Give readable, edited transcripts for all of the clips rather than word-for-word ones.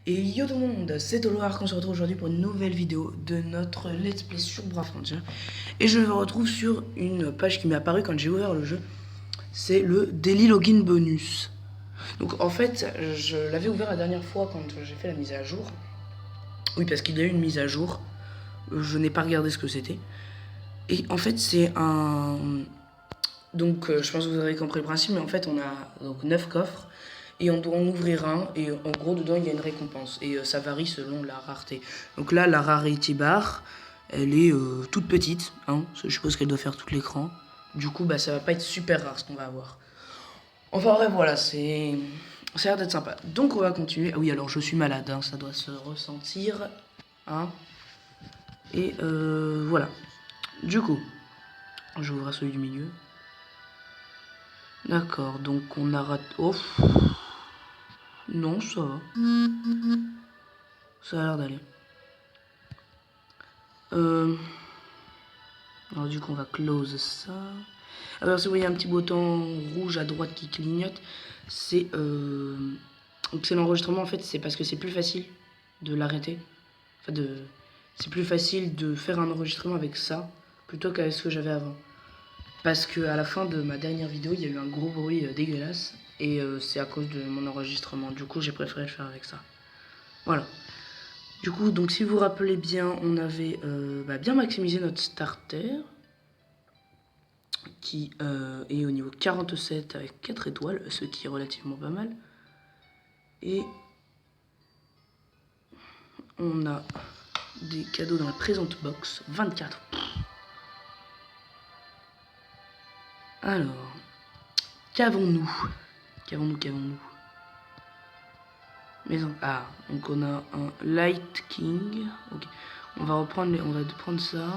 Et yo tout le monde, c'est Oloar qu'on se retrouve aujourd'hui pour une nouvelle vidéo de notre Let's Play sur Bravia Frontier. Et je me retrouve sur une page qui m'est apparue quand j'ai ouvert le jeu. C'est le Daily Login Bonus. Donc en fait, je l'avais ouvert la dernière fois quand j'ai fait la mise à jour. Oui, parce qu'il y a eu une mise à jour. Je n'ai pas regardé ce que c'était. Et en fait, c'est un... Donc je pense que vous avez compris le principe, mais en fait on a donc 9 coffres. Et on doit en ouvrir un, et en gros dedans il y a une récompense, et ça varie selon la rareté. Donc là la rarity bar, elle est toute petite, hein, je suppose qu'elle doit faire tout l'écran. Du coup bah ça va pas être super rare ce qu'on va avoir. Enfin bref voilà, ça a l'air d'être sympa. Donc on va continuer. Ah oui alors je suis malade, hein, ça doit se ressentir. Hein. Et voilà. Du coup, j'ouvre celui du milieu. D'accord, donc on a raté... Oh. Non, ça va. Ça a l'air d'aller. Alors du coup on va close ça. Alors si vous voyez un petit bouton rouge à droite qui clignote, c'est l'enregistrement en fait, c'est parce que c'est plus facile de l'arrêter. Enfin c'est plus facile de faire un enregistrement avec ça plutôt qu'avec ce que j'avais avant. Parce que à la fin de ma dernière vidéo, il y a eu un gros bruit dégueulasse et c'est à cause de mon enregistrement. Du coup j'ai préféré le faire avec ça. Voilà. Du coup, donc si vous vous rappelez bien, on avait bien maximisé notre starter, qui est au niveau 47 avec 4 étoiles, ce qui est relativement pas mal. Et on a des cadeaux dans la présente box, 24. Alors, qu'avons-nous? Ah, donc on a un Light King. Ok. On va prendre ça.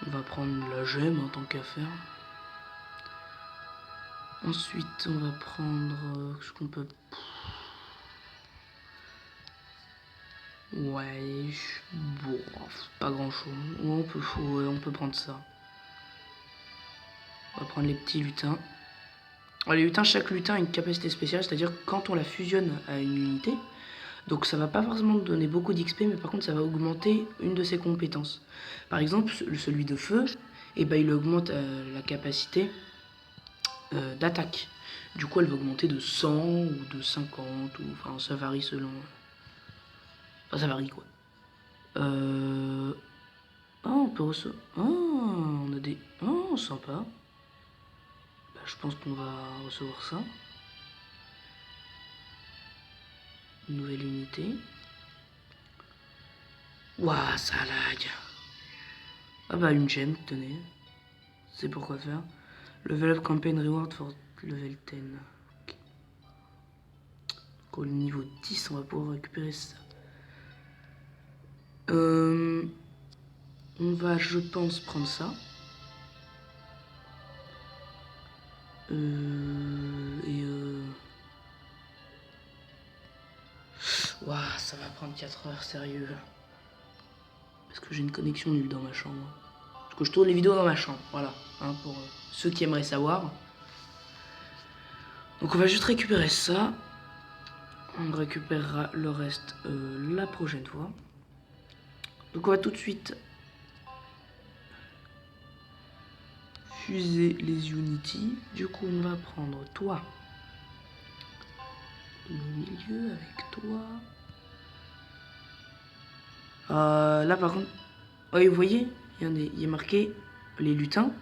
On va prendre la gemme en tant qu'affaire. Ensuite, on va prendre ce qu'on peut. Ouais, bon, pas grand chose. Ouais, on peut prendre ça. On va prendre les petits lutins. Alors, les lutins, chaque lutin a une capacité spéciale, c'est-à-dire quand on la fusionne à une unité. Donc ça va pas forcément donner beaucoup d'XP, mais par contre ça va augmenter une de ses compétences. Par exemple, celui de feu, et il augmente la capacité d'attaque. Du coup, elle va augmenter de 100 ou de 50, ou enfin ça varie selon. Enfin, ça varie quoi. Ah, on peut recevoir. Ah, on a des. Oh, sympa. Bah, je pense qu'on va recevoir ça. Une nouvelle unité. Ouah, ça lag. Ah bah, une gemme, tenez. C'est pourquoi faire. Level up campaign reward for level 10. Okay. Donc, au niveau 10, on va pouvoir récupérer ça. On va, je pense, prendre ça. Ouah, ça va prendre 4 heures, sérieux. Parce que j'ai une connexion nulle dans ma chambre. Parce que je tourne les vidéos dans ma chambre, voilà. Hein, pour ceux qui aimeraient savoir. Donc on va juste récupérer ça. On récupérera le reste la prochaine fois. Donc on va tout de suite fuser les Unity. Du coup on va prendre toi au milieu avec toi. Là par contre, oui, vous voyez, il y a marqué les lutins.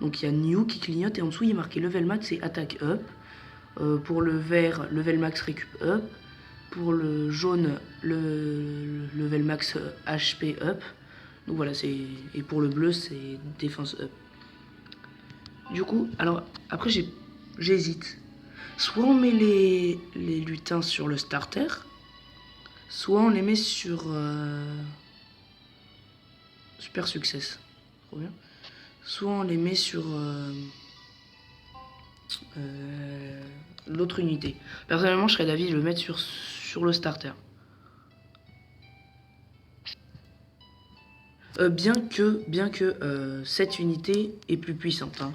Donc il y a New qui clignote et en dessous il y a marqué level max et attaque up. Pour le vert, level max récup up. Pour le jaune, le level max HP up. Donc voilà, et pour le bleu, c'est défense up. Du coup, alors après j'hésite. Soit on met les lutins sur le starter, soit on les met sur Super Success. Trop bien. Soit on les met sur l'autre unité. Personnellement, je serais d'avis de le mettre sur le starter. Bien que cette unité est plus puissante. Hein.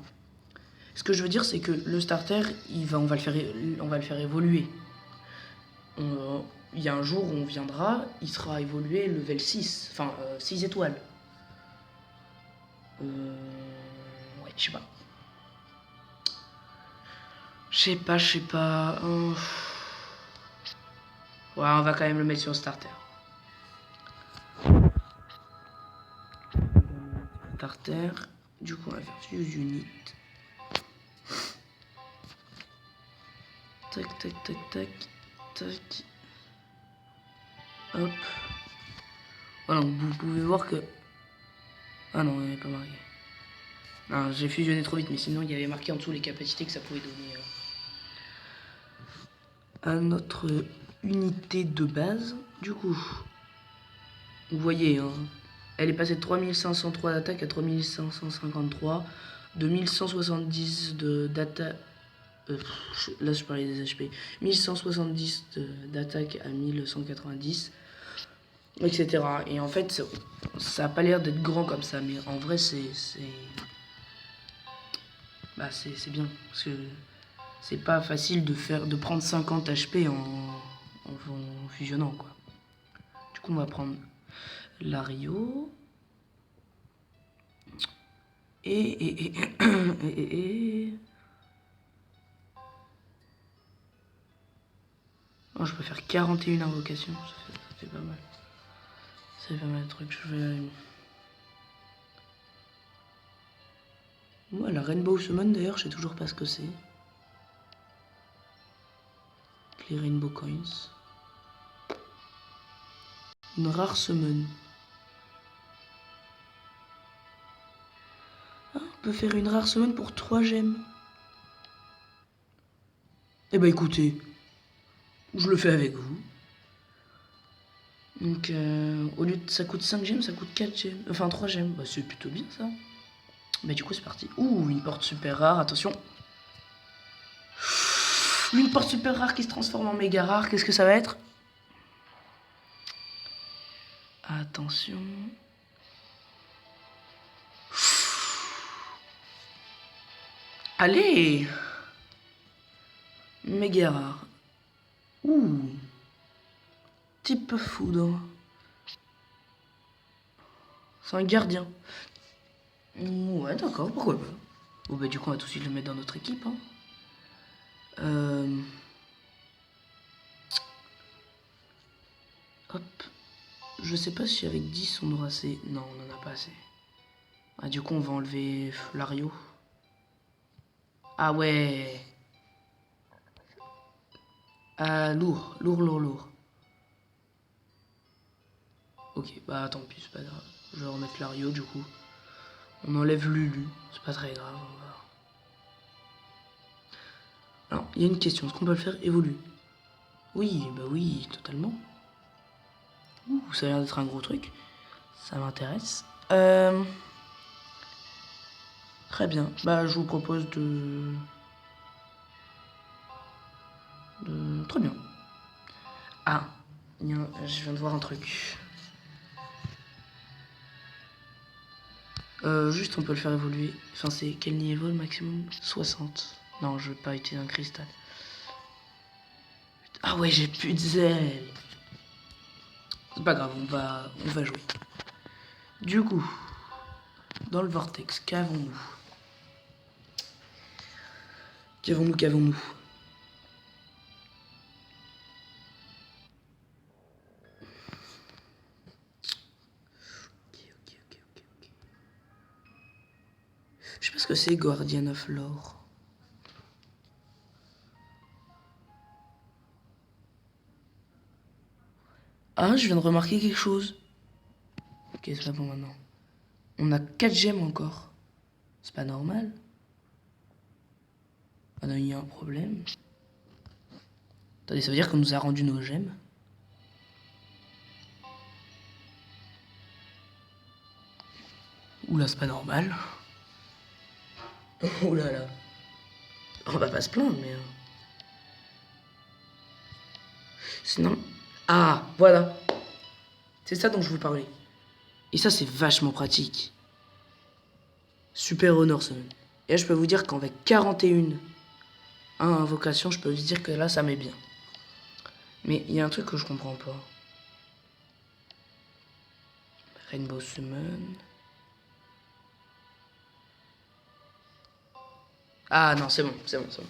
Ce que je veux dire, c'est que le starter, on va le faire évoluer. il y a un jour où on viendra, il sera évolué level 6, enfin 6 étoiles. Ouais, je sais pas. Je sais pas. Ouais, on va quand même le mettre sur starter. Starter. Du coup, on va faire fuse unit. Tac, tac, tac, tac, tac. Hop. Voilà, donc vous pouvez voir que... Ah non, il n'y avait pas marqué. Non, j'ai fusionné trop vite, mais sinon il y avait marqué en dessous les capacités que ça pouvait donner à notre unité de base. Du coup, vous voyez, hein, elle est passée de 3503 d'attaque à 3553, de 1170 d'attaque. Là, je parlais des HP. 1170 d'attaque à 1190, etc. Et en fait, ça a pas l'air d'être grand comme ça, mais en vrai, c'est bien. Parce que c'est pas facile de prendre 50 HP en fusionnant, quoi. Du coup, on va prendre l'Ario. Oh, je peux faire 41 invocations, ça fait pas mal. Ça fait pas mal de trucs, je vais... Ouais, la Rainbow Summon d'ailleurs, je sais toujours pas ce que c'est. Les Rainbow Coins. Une rare summon. Ah, on peut faire une rare summon pour 3 gemmes. Eh bah écoutez, je le fais avec vous. Donc, au lieu de ça coûte 5 gemmes, ça coûte 4 gemmes. Enfin, 3 gemmes. Bah, c'est plutôt bien ça. Bah, du coup, c'est parti. Ouh, une porte super rare, attention. Une porte super rare qui se transforme en méga rare. Qu'est-ce que ça va être? Attention. Allez! Méga rare. Ouh. Type foudre. C'est un gardien. Ouais, d'accord, pourquoi pas. Bon, bah, du coup, on va tout de suite le mettre dans notre équipe. Hein. Hop. Je sais pas si avec 10 on aura assez. Non, on en a pas assez. Ah, du coup, on va enlever Flario. Ah ouais. Ah, lourd, lourd, lourd, lourd. Ok, bah tant pis, c'est pas grave. Je vais remettre Lario du coup. On enlève Lulu, c'est pas très grave. On va... Alors, il y a une question, est-ce qu'on peut le faire évoluer? Oui, bah oui, totalement. Ouh, ça a l'air d'être un gros truc. Ça m'intéresse. Très bien, bah je vous propose de... Très bien. Ah, je viens de voir un truc. Juste on peut le faire évoluer. Enfin c'est quel niveau le maximum? 60. Non, je vais pas utiliser un cristal. Ah ouais, j'ai plus de zèle. C'est pas grave, on va jouer. Du coup, dans le vortex, qu'avons-nous? Qu'avons-nous? Ok. Je sais pas ce que c'est Guardian of Lore. Ah, je viens de remarquer quelque chose. Ok, c'est pas bon maintenant. On a 4 gemmes encore. C'est pas normal. Ah non, il y a un problème. Attendez, ça veut dire qu'on nous a rendu nos gemmes? Oula, c'est pas normal. Oh là là. On va pas se plaindre, mais... Sinon... Ah, voilà. C'est ça dont je vous parlais. Et ça, c'est vachement pratique. Super Honor Summon. Et là, je peux vous dire qu'avec 41 invocations, je peux vous dire que là, ça met bien. Mais il y a un truc que je comprends pas. Rainbow Summon. Ah non, c'est bon, c'est bon, c'est bon.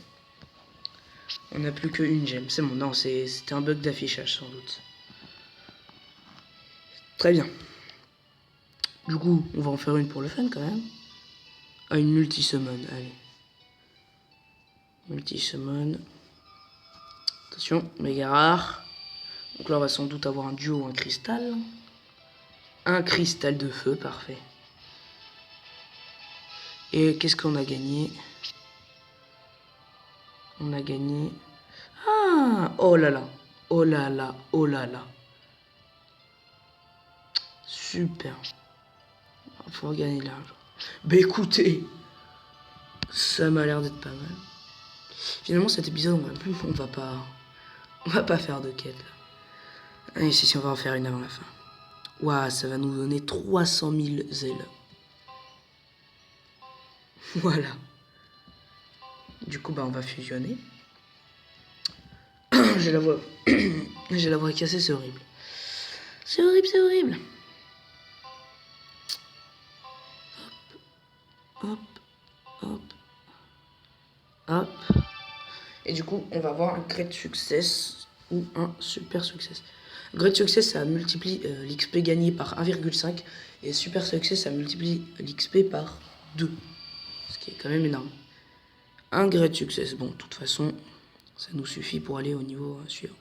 On n'a plus qu'une gemme, c'est bon. Non, c'était un bug d'affichage sans doute. Très bien. Du coup, on va en faire une pour le fun quand même. Ah, une multi-summon, allez. Multi-summon. Attention, méga rare. Donc là, on va sans doute avoir un duo ou un cristal. Un cristal de feu, parfait. Et qu'est-ce qu'on a gagné? On a gagné... Ah! Oh là là! Oh là là! Oh là là! Super! Il faut gagner de l'argent. Bah écoutez! Ça m'a l'air d'être pas mal. Finalement, cet épisode, on va pas faire de quête là. Allez, si on va en faire une avant la fin. Waouh, ça va nous donner 300 000 ailes. Voilà. Du coup, bah, on va fusionner. J'ai la voix... J'ai la voix cassée, c'est horrible. C'est horrible, c'est horrible. Hop, hop, hop. Et du coup, on va avoir un Great Success ou un Super Success. Great Success, ça multiplie l'XP gagné par 1,5. Et Super Success, ça multiplie l'XP par 2. Ce qui est quand même énorme. Un Great Success. Bon, de toute façon, ça nous suffit pour aller au niveau suivant.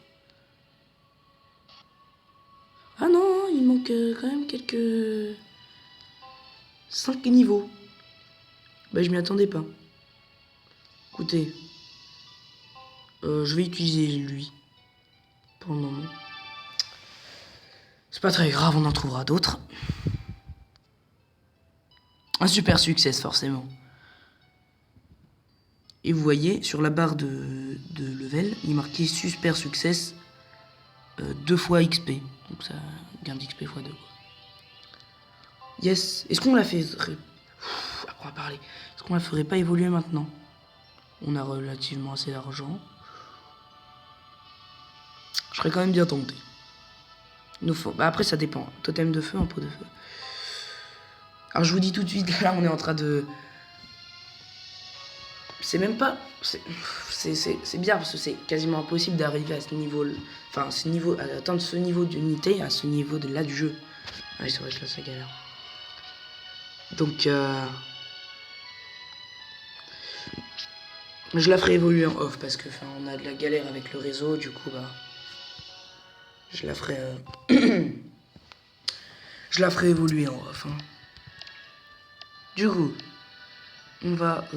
Ah non, il manque quand même quelques... 5 niveaux. Bah, je m'y attendais pas. Écoutez, je vais utiliser lui pour le moment. C'est pas très grave, on en trouvera d'autres. Un super succès, forcément. Et vous voyez, sur la barre de level, il est marqué super success 2 fois XP. Donc ça gagne d'XP x 2. Yes. Est-ce qu'on la fait... Après on va parler. Est-ce qu'on la ferait pas évoluer maintenant? On a relativement assez d'argent. Je serais quand même bien tenté. Nous faut... Bah après ça dépend. Totem de feu, un pot de feu. Alors je vous dis tout de suite, là on est en train de... C'est même pas... C'est bien parce que c'est quasiment impossible d'arriver à ce niveau... Enfin, ce niveau... à atteindre ce niveau d'unité, à ce niveau de là du jeu. Ah oui, c'est vrai que là ça galère. Donc je la ferai évoluer en off parce que on a de la galère avec le réseau, du coup bah... Je la ferai... je la ferai évoluer en off. Hein. Du coup, on va...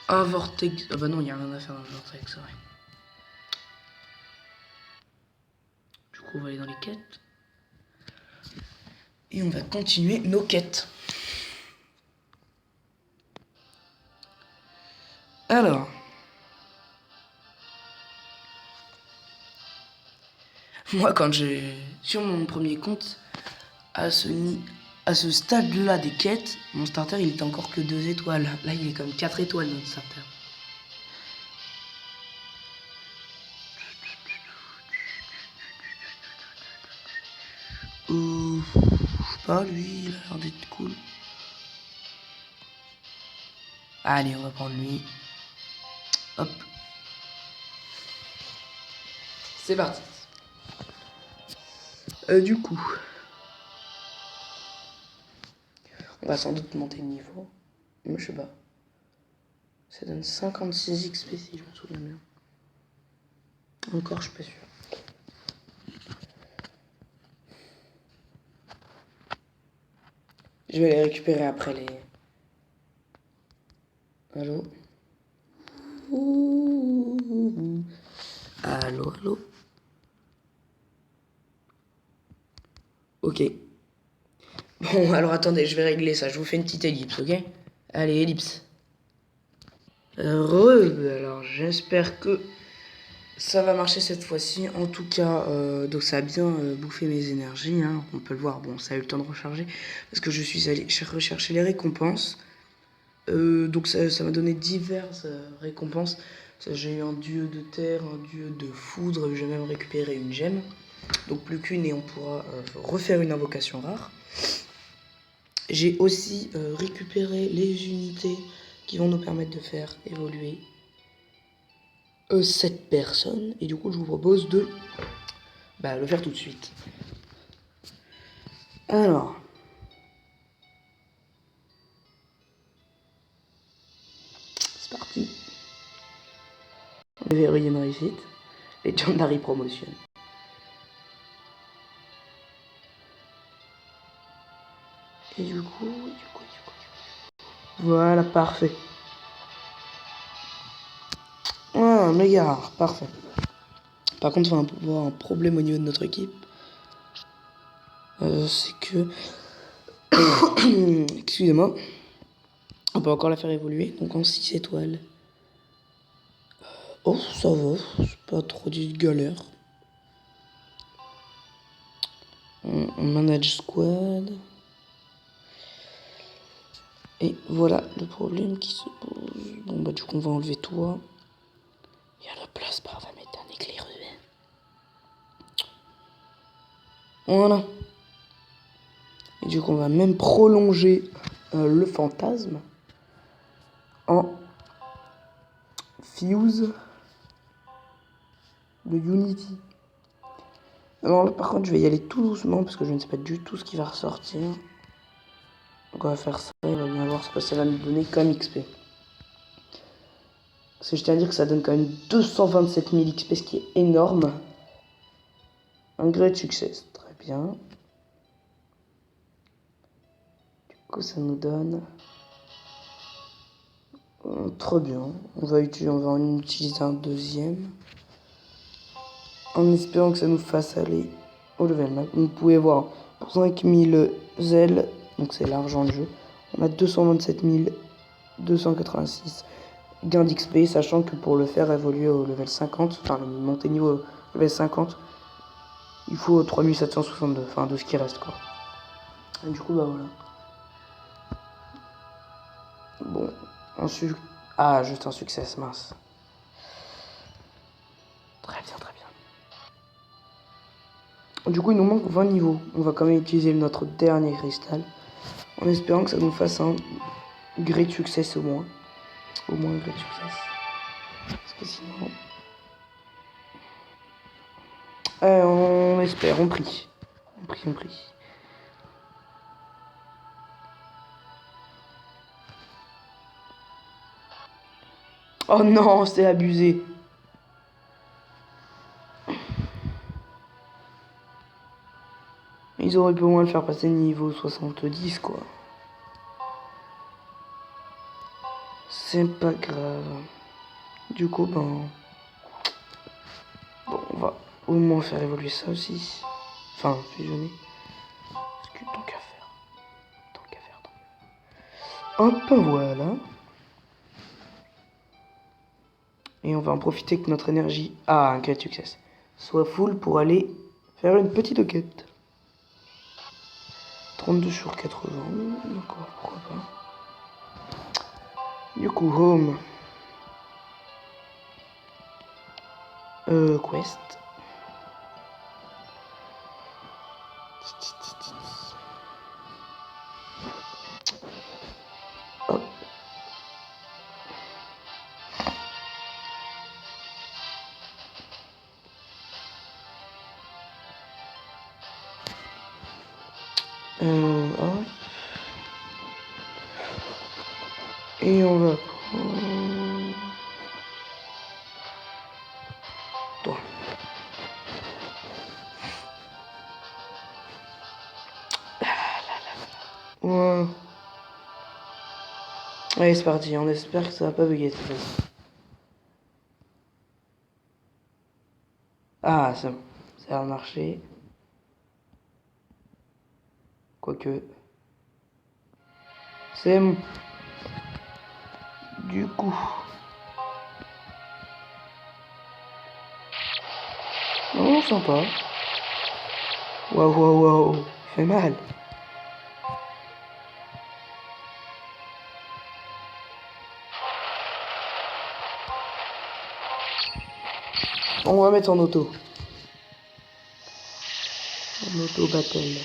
Un vortex... Ah bah non, il n'y a rien à faire dans le vortex, c'est vrai. Du coup, on va aller dans les quêtes. Et on va continuer nos quêtes. Alors... Moi, quand j'ai... Sur mon premier compte, à ce stade-là des quêtes, mon starter, il était encore que 2 étoiles. Là, il est comme 4 étoiles, notre starter. Je sais pas, lui, il a l'air d'être cool. Allez, on va prendre lui. Hop. C'est parti. Du coup, on va sans doute monter le niveau. Mais je sais pas. Ça donne 56 XP si je me souviens bien. Encore, je suis pas sûr. Je vais les récupérer après les... Allô? Allô, allô? Ok. Bon, alors attendez, je vais régler ça. Je vous fais une petite ellipse, ok? Allez, ellipse. Alors j'espère que ça va marcher cette fois-ci. En tout cas, donc ça a bien bouffé mes énergies. Hein. On peut le voir. Bon, ça a eu le temps de recharger. Parce que je suis allé rechercher les récompenses. Donc ça m'a donné diverses récompenses. J'ai eu un dieu de terre, un dieu de foudre, j'ai même récupéré une gemme. Donc plus qu'une et on pourra refaire une invocation rare. J'ai aussi récupéré les unités qui vont nous permettre de faire évoluer 7 personnes. Et du coup, je vous propose de le faire tout de suite. Alors. C'est parti. Verrouiller une réussite. Legendary Promotion. Et du coup. Voilà, parfait. Ah, méga rare, parfait. Par contre, on va avoir un problème au niveau de notre équipe. C'est que... Excusez-moi. On peut encore la faire évoluer. Donc en 6 étoiles. Oh, ça va. C'est pas trop de galère. On manage squad. Et voilà le problème qui se pose. Bon, bah, du coup, on va enlever toi. Il y a la place, on va mettre un éclaireur. Voilà. Et du coup, on va même prolonger le fantasme en fuse de Unity. Alors là, par contre, je vais y aller tout doucement parce que je ne sais pas du tout ce qui va ressortir. Donc on va faire ça et on va bien voir ce que ça va nous donner comme XP. Parce que je tiens à dire que ça donne quand même 227 000 XP, ce qui est énorme. Un great success, très bien. Du coup, ça nous donne... très bien. On va en utiliser un deuxième. En espérant que ça nous fasse aller au level max. Vous pouvez voir, pour 5000 zèles, donc c'est l'argent de jeu, on a 227 286 gains d'XP, sachant que pour le faire évoluer au level 50, enfin monter niveau au level 50, il faut 3762, enfin de ce qui reste quoi. Et du coup, bah voilà. Bon, ensuite... Ah, juste un succès, mince. Très bien, très bien. Du coup, il nous manque 20 niveaux. On va quand même utiliser notre dernier cristal, en espérant que ça nous fasse un great success au moins. Au moins un great success. Parce que sinon... on espère, on prie. On prie, on prie. Oh non, c'est abusé. Ils auraient pu au moins le faire passer niveau 70, quoi. C'est pas grave. Du coup, bon, on va au moins faire évoluer ça aussi. Enfin, fusionner. Parce que tant qu'à faire. Tant qu'à faire, Hop, voilà. Et on va en profiter que notre énergie... Ah, un great success. Soit full pour aller faire une petite quête. 32 sur 80. D'accord, pourquoi pas. Du coup, home. Quest. Hop. Hop. Et on va prendre... Toi. Ouais. Allez, c'est parti. On espère que ça va pas bugger cette fois-ci. Ah, c'est bon. Ça a marché. Quoique... C'est bon. Du coup... Oh, sympa. Waouh, waouh, waouh. Il fait mal. On va mettre en auto. En auto battle.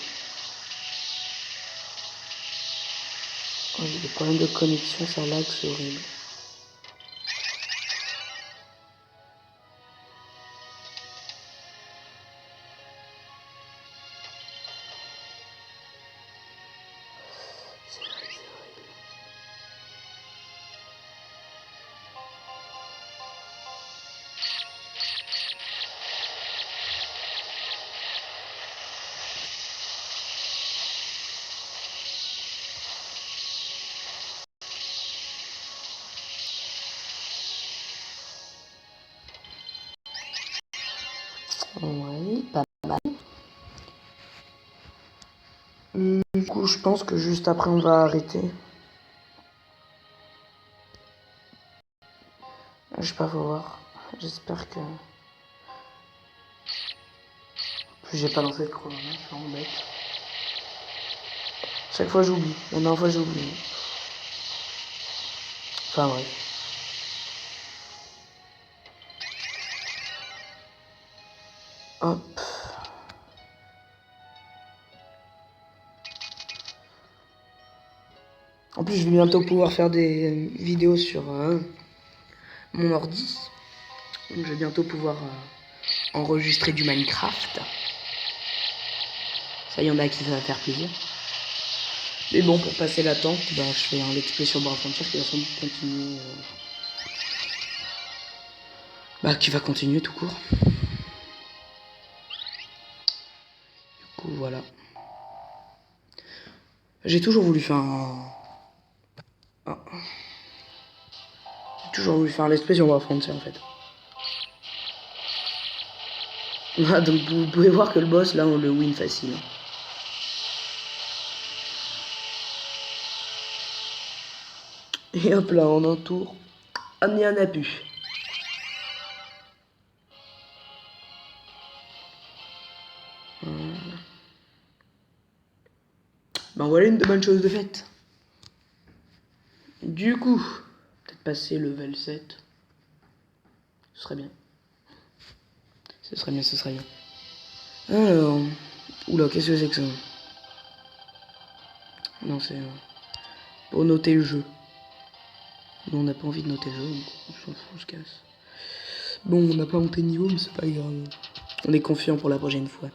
Oh, j'ai des problèmes de connexion, ça lag, c'est horrible. Ouais, pas mal. Du coup, je pense que juste après, on va arrêter. Je sais pas, faut voir. J'espère que... Plus j'ai pas lancé le chronomètre, je suis en bête. Chaque fois, j'oublie. La dernière fois, j'ai oublié. Enfin, bref. Hop. En plus, je vais bientôt pouvoir faire des vidéos sur mon ordi. Donc, je vais bientôt pouvoir enregistrer du Minecraft. Ça, y en a qui ça va faire plaisir. Mais bon, pour passer l'attente, bah, je fais un let's play sur Brawl Frontier qui va sans doute continuer. Bah, qui va continuer tout court. Du coup, voilà. J'ai toujours voulu faire un... J'ai toujours voulu faire un let's play sur Brawl Frontier en fait. Ah, donc vous pouvez voir que le boss là on le win facile. Et hop là en un tour, on y en a plus. Ben voilà une de bonnes choses de faite. Du coup, peut-être passer level 7. Ce serait bien. Ce serait bien, ce serait bien. Alors... Oula, qu'est-ce que c'est que ça? Non, c'est... pour noter le jeu. Mais on n'a pas envie de noter le jeu, donc on s'en fout, on se casse. Bon, on n'a pas monté de niveau, mais c'est pas grave. On est confiant pour la prochaine fois.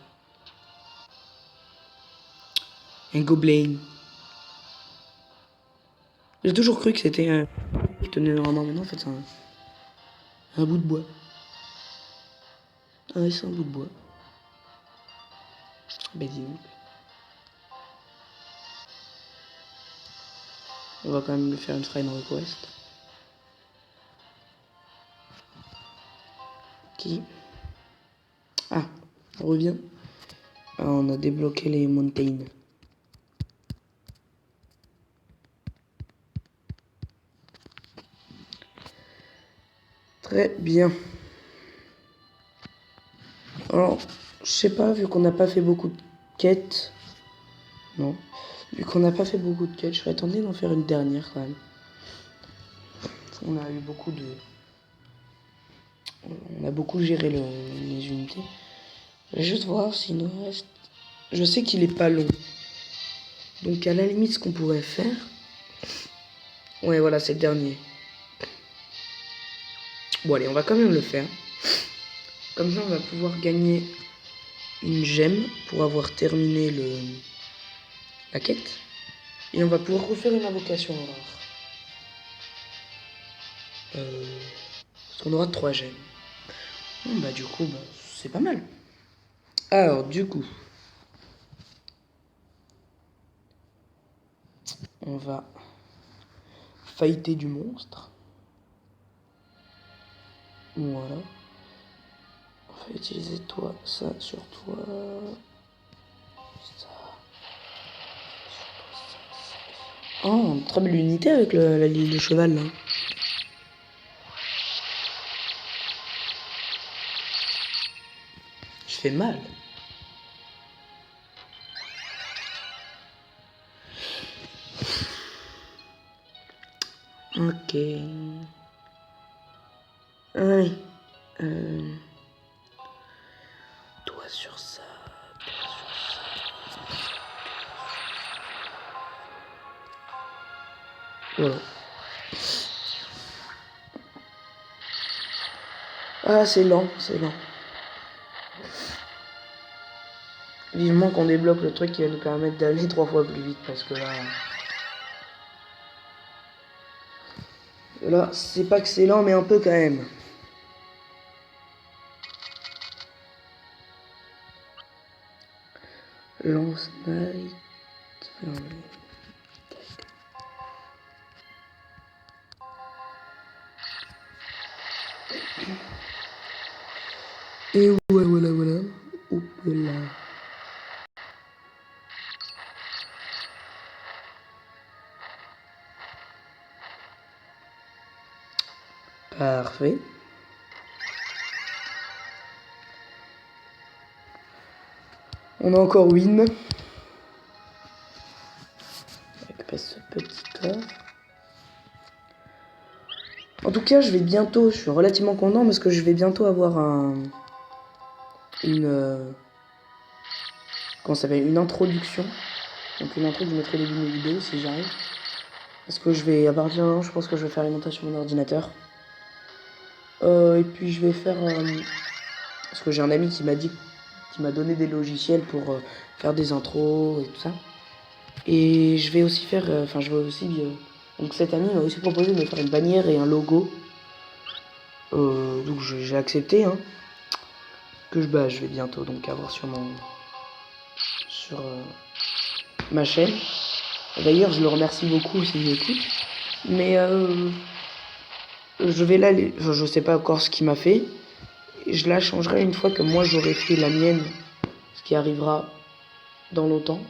Un gobelin. J'ai toujours cru que c'était un... qui tenait dans la main, mais non, en fait, c'est un bout de bois. Ah ouais, c'est un bout de bois. Bah dis donc. On va quand même lui faire une friend request. Qui? Ah, on revient. Ah, on a débloqué les mountains. Très bien. Alors, je sais pas, vu qu'on n'a pas fait beaucoup de quêtes. Non. Vu qu'on n'a pas fait beaucoup de quêtes, je serais tenté d'en faire une dernière quand même. On a eu beaucoup de... On a beaucoup géré les unités. Je vais juste voir s'il nous reste... Je sais qu'il est pas long. Donc à la limite, ce qu'on pourrait faire... Ouais, voilà, c'est le dernier. Bon, allez, on va quand même le faire. Comme ça, on va pouvoir gagner une gemme pour avoir terminé la quête. Et on va pouvoir refaire une invocation rare. Parce qu'on aura 3 gemmes. Bon, bah du coup, bah, c'est pas mal. Alors, du coup... On va fighter du monstre. Voilà. On va utiliser toi, ça sur toi. Ça. Oh, très belle unité avec la ligne de cheval là. Je fais mal. Ok. Allez. sur ça. Voilà. Ah, c'est lent, c'est lent. Vivement qu'on débloque le truc qui va nous permettre d'aller 3 fois plus vite, parce que là... Là, c'est pas que c'est lent, mais un peu quand même. Lance Night. Et voilà. Hop là. Parfait. On a encore win. Avec ce petit coffre. En tout cas, je vais bientôt, je suis relativement content parce que je vais bientôt avoir comment ça s'appelle, une introduction. Donc une intro que je mettrai au début de mes vidéos si j'arrive. Parce que je vais, à partir de maintenant, je pense que je vais faire les montages sur mon ordinateur. Et puis je vais faire... parce que j'ai un ami qui m'a donné des logiciels pour faire des intros et tout ça. Et je vais aussi faire... Enfin, je vais aussi... donc cet ami m'a aussi proposé de me faire une bannière et un logo. Donc j'ai accepté, hein. Que je vais bientôt donc avoir sur ma chaîne. D'ailleurs, je le remercie beaucoup s'il m'écoute. Mais je vais je sais pas encore ce qu'il m'a fait. Je la changerai une fois que moi j'aurai fait la mienne, ce qui arrivera dans longtemps.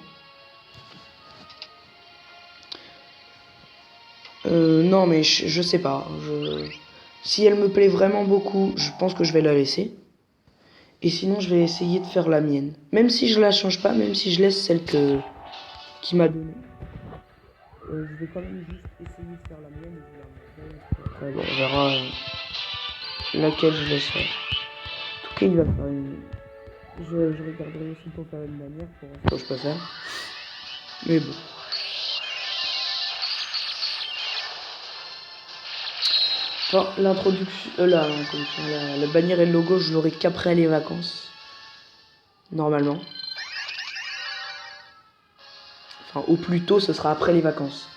Non, mais je sais pas. Si elle me plaît vraiment beaucoup, je pense que je vais la laisser. Et sinon, je vais essayer de faire la mienne. Même si je la change pas, même si je laisse celle qui m'a donné. Je vais quand même juste essayer de faire la mienne. Après, bon, on verra laquelle je laisserai. En tout cas, il va faire une... Je regarderai aussi pour faire une manière pour voir ce que je peux faire. Mais bon. Enfin, l'introduction, la bannière et le logo, je l'aurai qu'après les vacances. Normalement. Enfin, au plus tôt, ce sera après les vacances.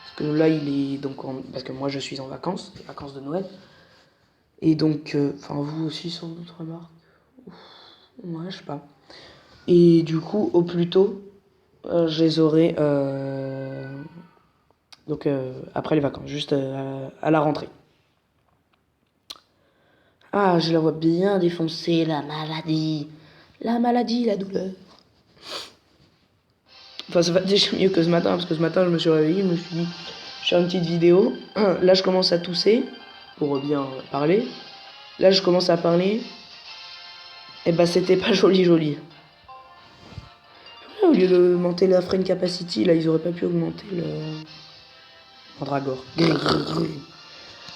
Parce que là, il est donc parce que moi, je suis en vacances, les vacances de Noël. Et donc, enfin, vous aussi, sans doute, remarque. Ouais, je sais pas. Et du coup, au plus tôt, je les aurai donc après les vacances, juste à la rentrée. Ah, je la vois bien défoncer, la maladie. La maladie, la douleur. Enfin, ça va déjà mieux que ce matin, parce que ce matin, je me suis réveillé, je me suis dit, je fais une petite vidéo. Là, je commence à tousser, pour bien parler. Là, je commence à parler. Et bah, c'était pas joli. Au lieu d'augmenter la frame capacity, là, ils auraient pas pu augmenter le... Mandragore.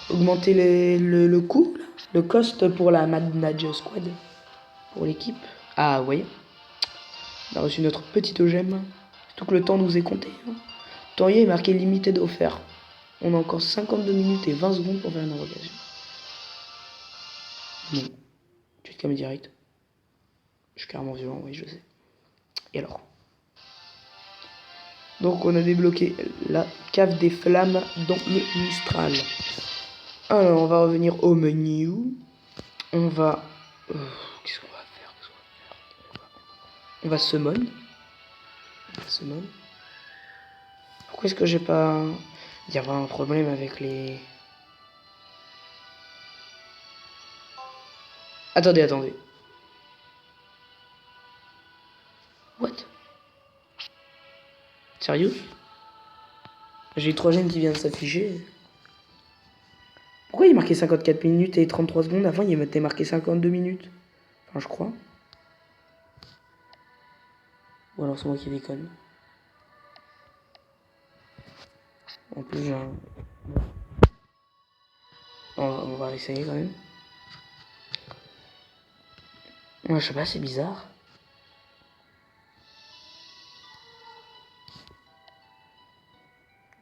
Augmenter le coût, là, le cost pour la Mad Nadja Squad. Pour l'équipe. Ah, vous voyez. On a reçu notre petite gemme. Surtout que le temps nous est compté. Hein. Le temps est marqué limited offert. On a encore 52 minutes et 20 secondes pour faire une invocation. Bon. Tu es caméra direct. Je suis carrément violent, oui, je sais. Et alors? Donc on a débloqué la cave des flammes dans le Mistral. Alors on va revenir au menu. On va... qu'est-ce qu'on va faire? On va summon. Pourquoi est-ce que j'ai pas... Il y a vraiment un problème avec les... Attendez. What? Sérieux? J'ai 3 gènes qui viennent de s'afficher. Pourquoi il est marqué 54 minutes et 33 secondes? Avant, il était marqué 52 minutes. Enfin, je crois. Ou alors c'est moi qui déconne. En plus, j'ai un... On va essayer quand même. Ouais, je sais pas, c'est bizarre.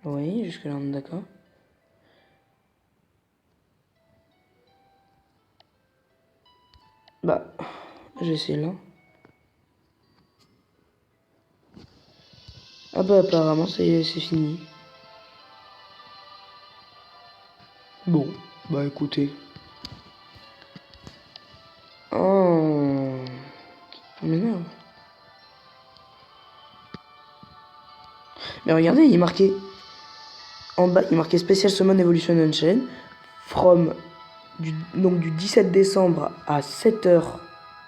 Oui, jusque-là, on est d'accord. Bah, j'ai essayé là. Ah bah, apparemment, c'est fini. Bon, bah écoutez. Oh, ça m'énerve. Mais regardez, il est marqué en bas, il est marqué Special Summon Evolution Unchained from donc du 17 décembre à 7h.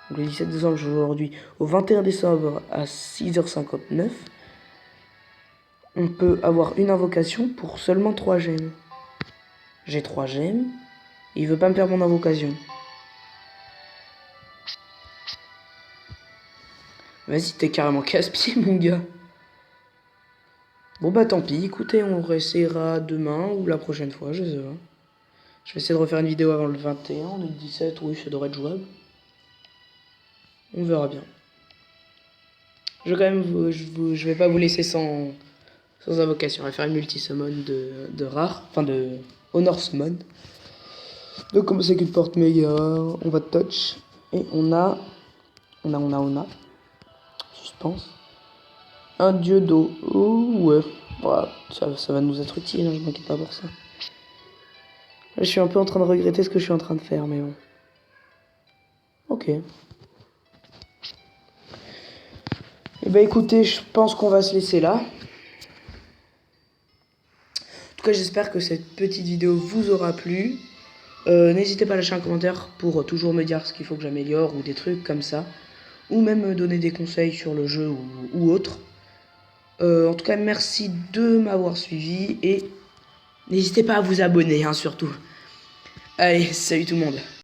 Donc le 17 décembre aujourd'hui au 21 décembre à 6h59. On peut avoir une invocation pour seulement 3 gemmes. J'ai 3 gemmes. Et il veut pas me faire mon invocation. Vas-y, t'es carrément casse-pied, mon gars. Bon bah tant pis, écoutez, on réessayera demain ou la prochaine fois, je sais pas. Je vais essayer de refaire une vidéo avant le 21, on est le 17, oui, ça devrait être jouable. On verra bien. Je vais quand même je vais pas vous laisser sans invocation. On va faire une multi-summon de rare, enfin de honor summon. Donc comme c'est qu'une porte meilleure, on va touch. Et on a. Suspense. Un dieu d'eau. Oh ouais. Voilà, ça va nous être utile, hein, je m'inquiète pas pour ça. Là, je suis un peu en train de regretter ce que je suis en train de faire, mais bon. Ok. Et bah écoutez, je pense qu'on va se laisser là. En tout cas, j'espère que cette petite vidéo vous aura plu. N'hésitez pas à lâcher un commentaire pour toujours me dire ce qu'il faut que j'améliore ou des trucs comme ça. Ou même me donner des conseils sur le jeu ou autre. En tout cas, merci de m'avoir suivi et n'hésitez pas à vous abonner, hein, surtout. Allez, salut tout le monde.